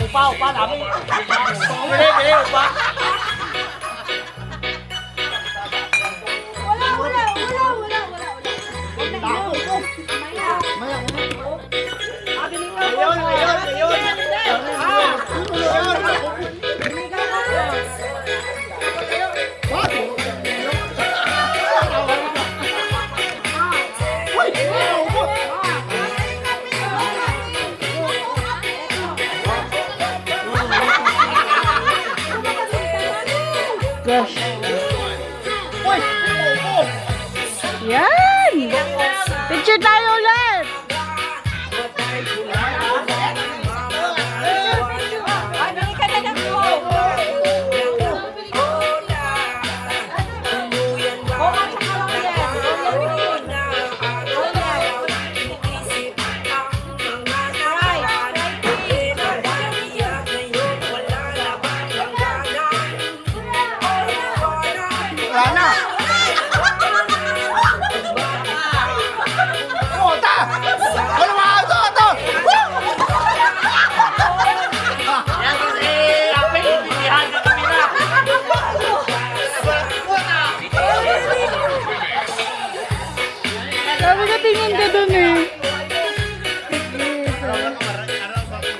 Upa namin. Bili, upa. Gosh. Yan! Picture tayo ulit! Sabi ka tingin ka dun eh.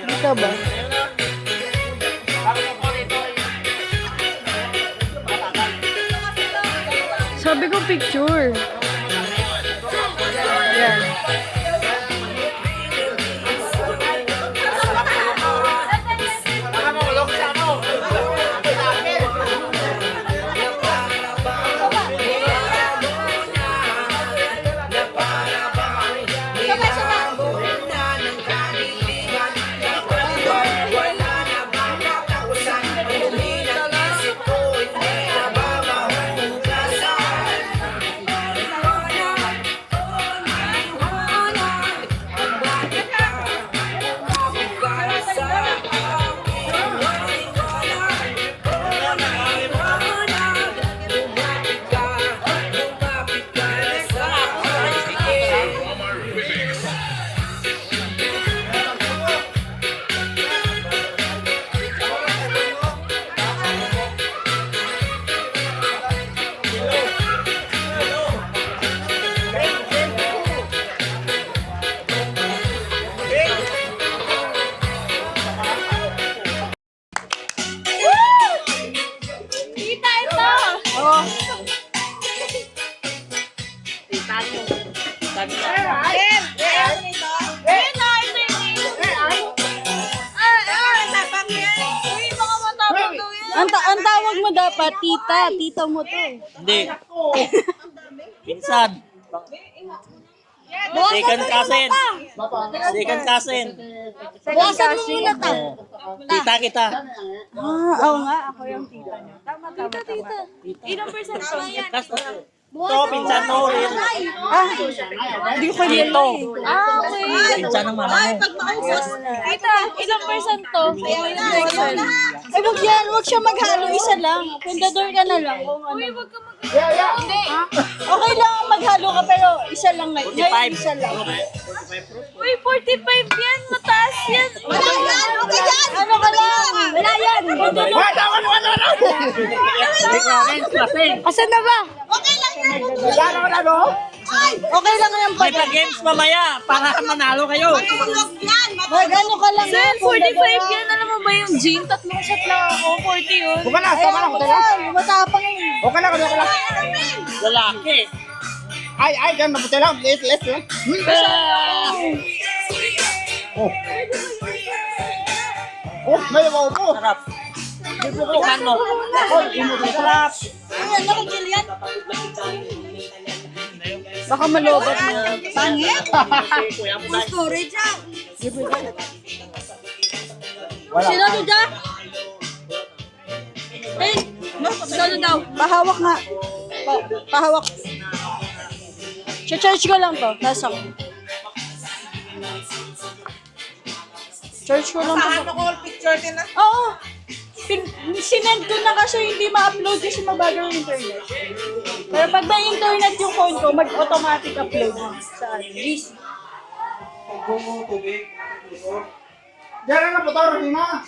Dito ba? Sabi ko picture. Yan. Ang tawag mo dapat, tita. Tita mo to. Hindi. Pinsan. Second cousin. Second cousin. Buwasan mo muna to. Tita kita. Oo nga. Ako yung tita niya. Tama. Tita. Ilang percent to? Ito, pinsan mo. Hindi ko kaya Ito. okay. Pinsan ng mama mo. Tita, ilang percent to? Ay, wag yan. Wag siya maghalo. Isa lang. Pundador ka na lang. Kung ano. Uy, wag ka mag- Hindi. Okay lang maghalo ka, pero isa lang ngayon. Ngayon, isa lang. Uy, 45 yan. Mataas yan. Wala yan! Okay yan! Ano ka lang? Wala yan! Asan na ba? Okay lang yan! Okay lang yan May pa-games mamaya para manalo kayo. Mag ano ka lang Sir, 45 yan. Alam mo ba yung gym? 3 shot lang ako. 40 yun. Matapang yun. Okay lang. Lalaki. Ay, gan mabuti lang. Let's. Oh, may maupo. Sarap. Tingnan mo. Sarap. Ayan, nakikil yan. Baka malobat mo. Pangit? Storage ah. Sino to dyan? Hey, sino daw? Pahawak nga. Pahawak. Charge ko lang to. Nasa ko. Charge ko lang to. Ano ko picture din na? Oo. Sinend ko na kasi hindi ma-upload kasi mabagal yung internet. Pero pag may internet yung phone ko, mag-automatic upload sa list. Diyan na po, Toro, na.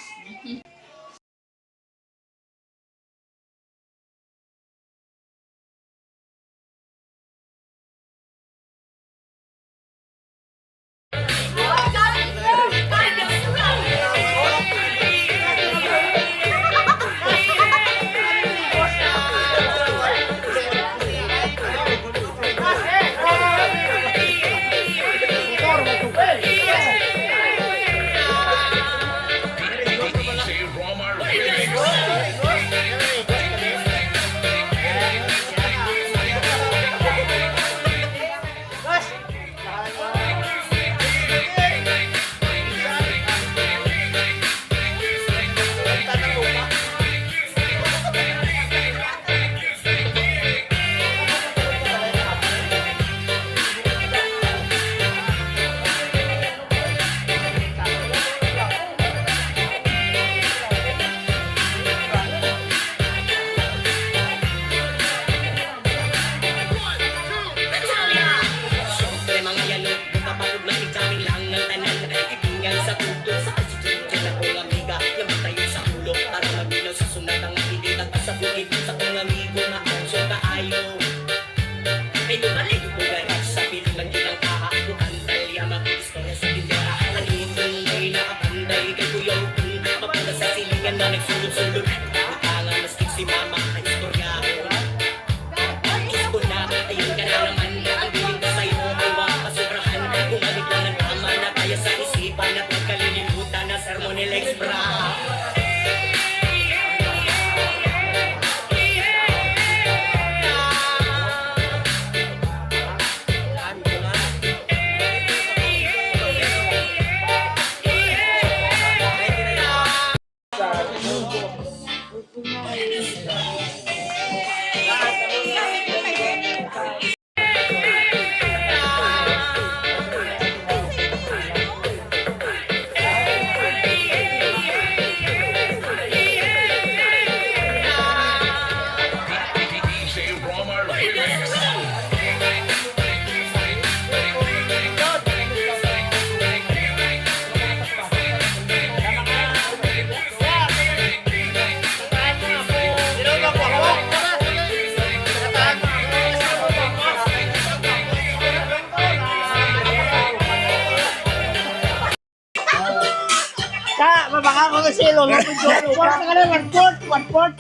Mabaka ko kasi lolo. One-fourth na ka na, one-fourth. One-fourth.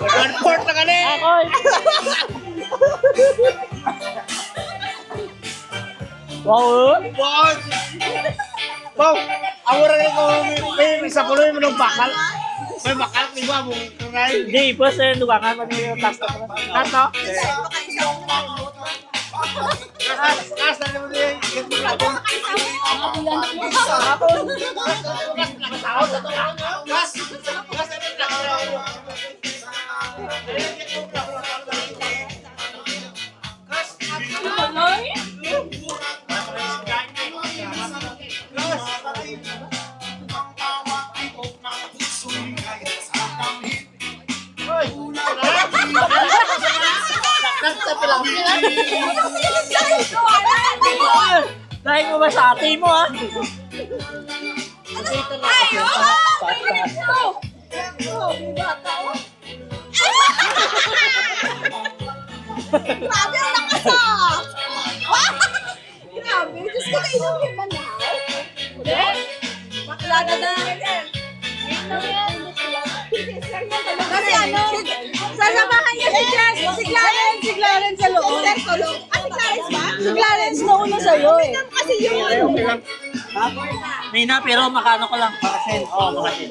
One-fourth na ka na. Akoy! Wow! Boss! Wow! Awara rin ko, may isa puloy mo ng bakal. May bakal, di ba? Hindi, pues lugangan pa niyo yung tasto. Tasto? Kas na naman yung Dahil mo ba sa ate mo, ha? Grabe ang lakas ah! Grabe, Diyos ko, nainumin man na. Bakla na na. Kasi ano, sasamahan niya si Jess, si Clarence sa loob. Si Clarence ba? Si Clarence na una sa'yo eh. Kasi yun. Mina, pero makano ko lang. Makasin. Oo, makasin.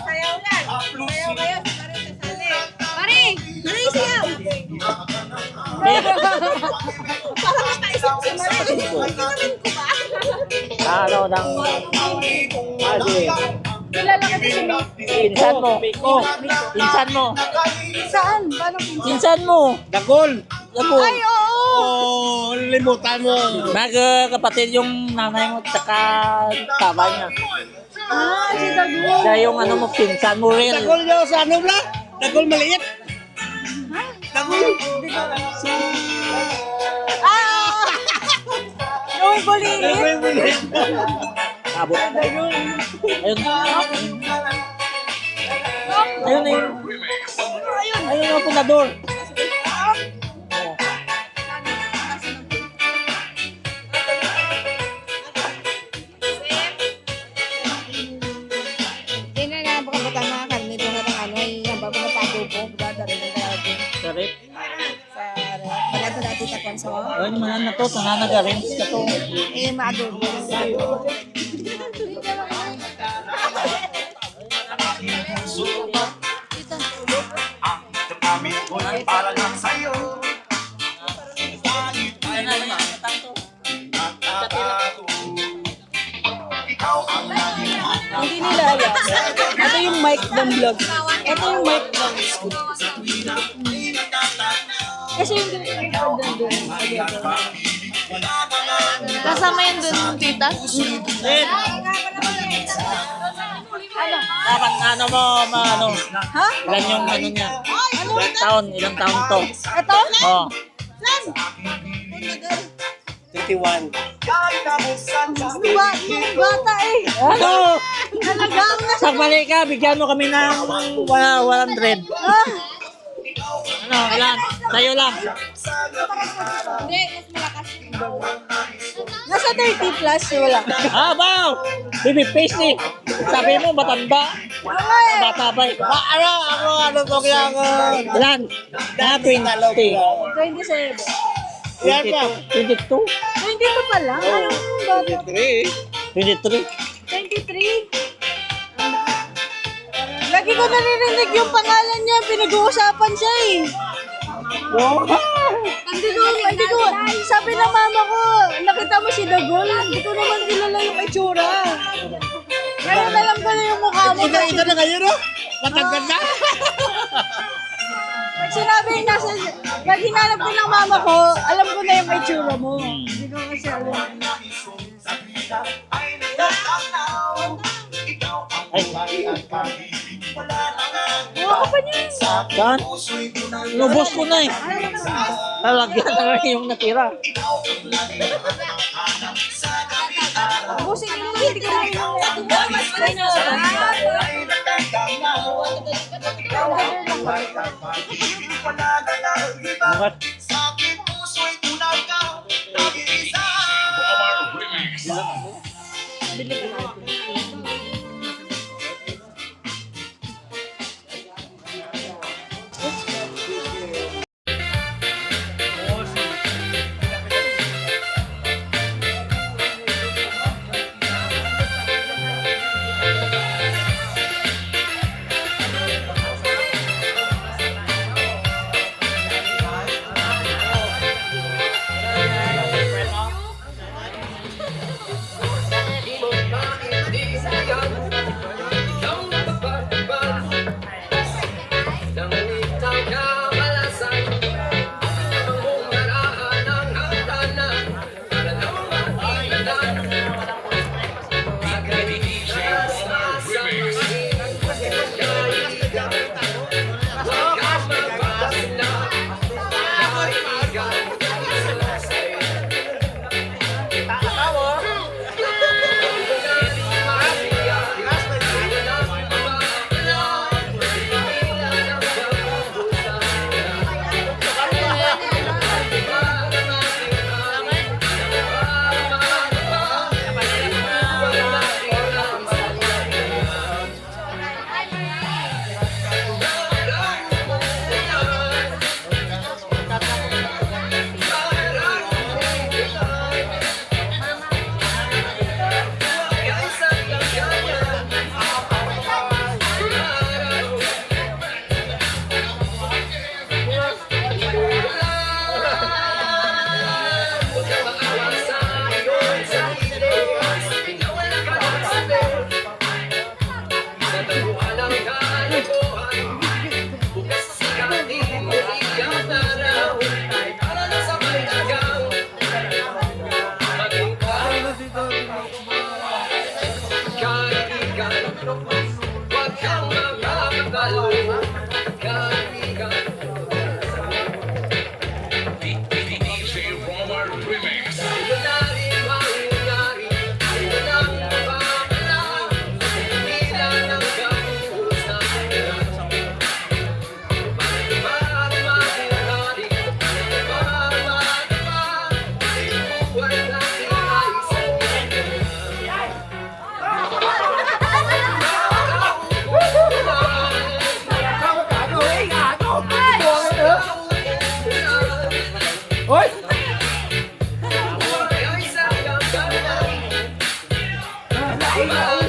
Sayaw yan. Sayaw kayo, si Clarence sasali. Pare, Marie, siyaw. Para makaisip si Marie. Inumin ko ba? Ano ng... Adi. Kilala ka si Marie. Pinsan mo. Pinsan mo. Saan? Paano pinsan? Pinsan mo. Dagol! Labo. Ay, oo! Oh, limutan mo. Kapatid yung nanay mo tsaka taba niya. Ah, si Dago. Siya yung ano mo, pinsan mo rin. Dagol nyo sa ano ba? Dagol maliit. Dagol. Ah! may bulilit. Abot. Ayun. Ayun na yun. Ayun ang punador. Hindi na nga, baka batang mga karne doon na ng ano, yung bago na patupo, dadari na natin Sarip. sa pagkata dati sa konso. Ayun man na to. Tananaga-rinse ka to. Eh, maadobo. Para lang sa'yo. Ayun na naman. Tanto. Ikaw ang naging Hindi nila alam. Ito yung mic ng vlog. Ito yung mic ng kasi yung doon. Kasama yan dun, tita? Rin. Dapat ano mo, ano. Ha? Ilan yung ano niya? Ilang taon to? Ito? Oh. Yung bata eh. Ano? Talagang nasa... Pagbalik ka, bigyan mo kami ng 100. Ah, Ano, ilan? Sa'yo lang. nasa 30 plus, wala. Ah, bao! Baby face eh. Sabi mo, matanda. Wala eh. Bata ba eh? Ano to kaya ako? Ilan? Na 20. 27. 22. 22 pa lang? Anong bata? 23. 23? Lagi ko naririnig yung pangalan niya, pinag-uusapan siya eh. Hindi ko, sabi ng mama ko, nakita mo si Dagol, hindi ko naman kilala yung itsura. Ngayon alam ko na yung mukha mo. Ito na kayo, no? Matagad na. Pag sinabi yung nasa, pag hinanap ko ng mama ko, alam ko na yung itsura mo. Hindi ko kasi alam. Ay, Buha ka pa niya. saan? Lubos ko na eh. Lalagyan na rin yung natira. Busing mo, hindi ko na Bakit? DJ Romar Remix. Ay,